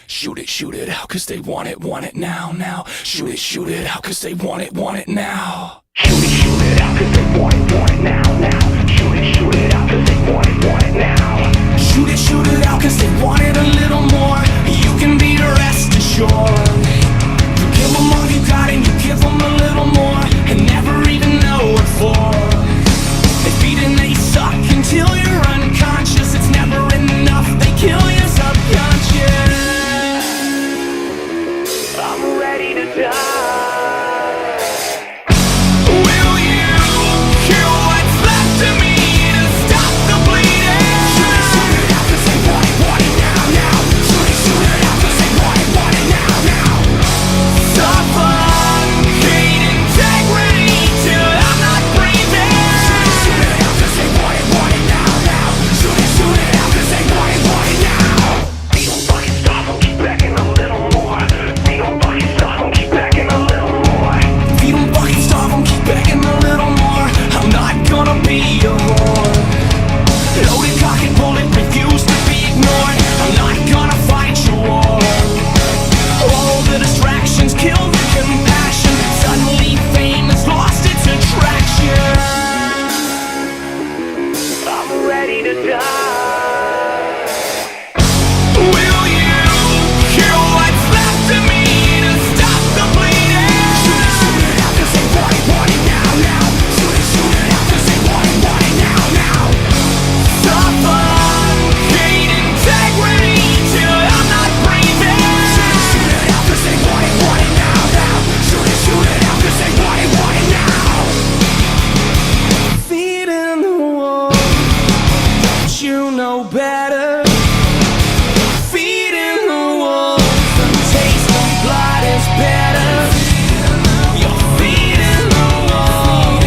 Shoot it out, cause they want it now, now. Shoot it out, cause they want it now. Shoot it out, cause they want it now, now. Shoot it out, cause they want it now. Shoot it out, cause they want it a little more. You can be the rest assured. You give them all you got and you give them a little more, and never even know what for. They feed and they suck until you're unconscious. It's never enough, they kill your subconscious. I'm ready to die. Will you kill what's left of me to stop the bleeding? Shoot it out, cause they want it now, now. Shoot it out, cause they want it now, now. Suffocate integrity till I'm not breathing. Shoot it out, cause they want it now, now. Shoot it out, cause they want it now. They don't fucking stop, I'll keep begging a little more. They don't fucking stop, I'll keep begging a little more. If you don't fucking stop, I'll keep begging a little more. I'm not gonna be a whore. Loaded cock and bullet, refuse to be ignored. I'm not gonna fight your war. All the distractions kill the compassion. Suddenly fame has lost its attraction. I'm ready to die. Will you kill what's left of me to stop the bleeding? Shoot it out, cause they want it now, now. Shoot it out, cause they want it now, now. Suffocate integrity till I'm not breathing. Shoot it out, cause they want it now, now. Shoot it out, cause they want it now. Feet in the wall, don't you know better? Feet in the walls, the taste of blood is better. Your feet in the walls,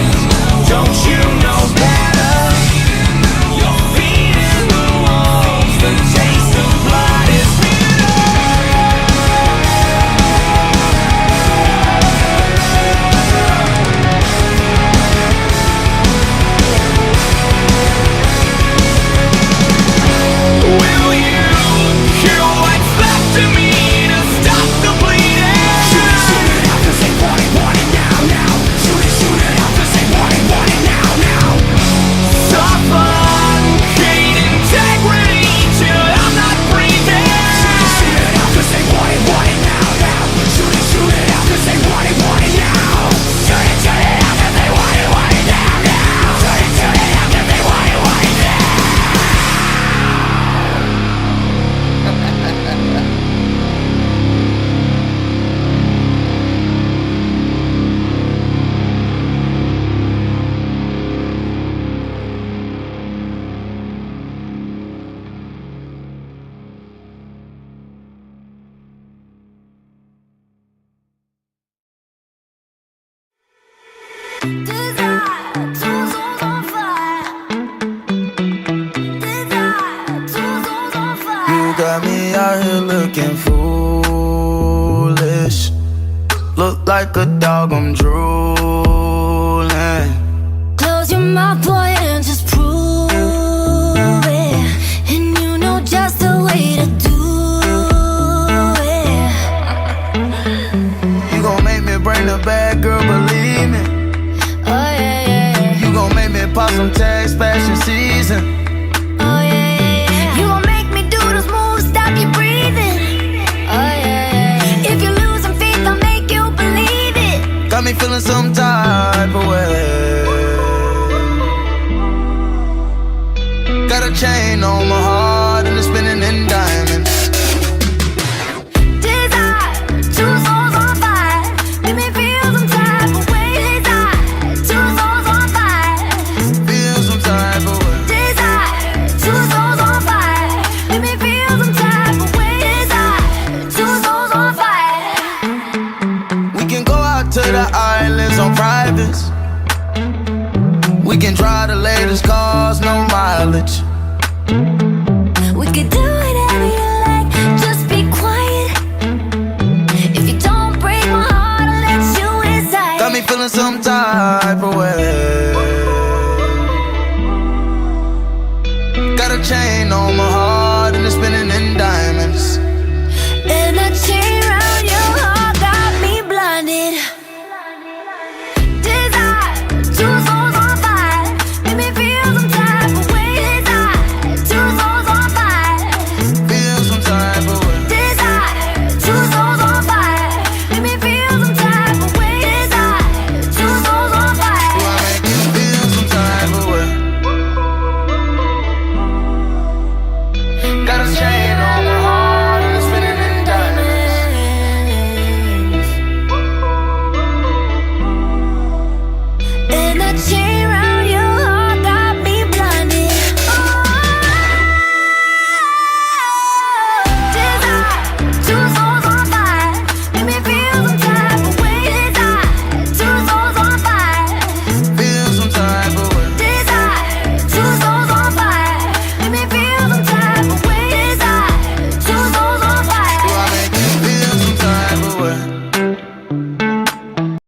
don't you know better? Your feet in the walls, the taste of blood is Will you kill what's left of me to stop the bleeding? Shoot it out, cause they want it now, now. Shoot it out, cause they want it now, now. Suffocate integrity till I'm not breathing. Shoot it out, cause they want it now, now. Shoot it out, cause they want it now. Shoot it out, cause they want it now, now. Shoot it out, cause they want it now. You got me out here looking foolish. Look like a dog, I'm drooling. Close your mouth, boy, and just prove it. And you know just the way to do it. You gon' make me bring the bad girl, believe me. Oh yeah, yeah, yeah. You gon' make me pop some tags, fashion season. Oh yeah, yeah, yeah. You gon' make me do those moves, stop you breathing. Oh yeah, yeah, yeah. If you're losing faith, I'll make you believe it. Got me feeling some type of way. Got a chain on my heart and it's spinning in diamonds. Desire, two souls on fire. Make me feel some type of way. Desire, two souls on fire. Feel some type of way. Desire, two souls on fire. Make me feel some type of way. Desire, two souls on fire. We can go out to the islands on privates. We can drive the latest cars, no mileage. We could do whatever you like, just be quiet. If you don't break my heart, I'll let you inside. Got me feeling some type of way. Got a chain on my heart